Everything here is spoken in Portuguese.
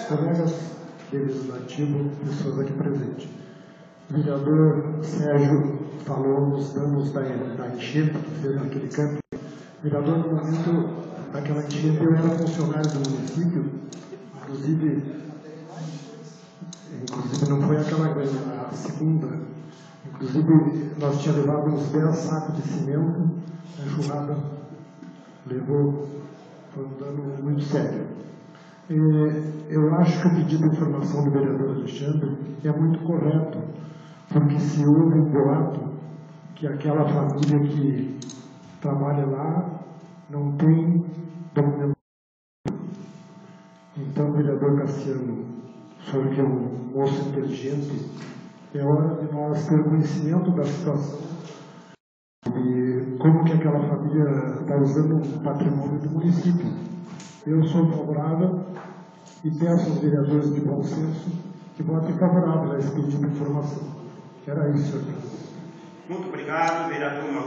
Colegas do Legislativo, pessoas aqui presentes. O vereador Sérgio falou nos danos da enchente que fez naquele campo. Vereador, no momento daquela enchente, eu era funcionário do município, inclusive não foi aquela a segunda, inclusive nós tínhamos levado uns 10 sacos de cimento, a enxurrada levou, foi um dano muito sério. Eu acho que o pedido de informação do vereador Alexandre é muito correto, porque se houve um boato que aquela família que trabalha lá não tem documentação. Então, vereador Cassiano, o senhor que é um moço inteligente, é hora de nós ter conhecimento da situação e como que aquela família está usando o patrimônio do município. Eu sou favorável e peço aos vereadores de bom senso que votem favorável a esse pedido de informação. Era isso, senhor presidente. Muito obrigado, vereador Mauricio.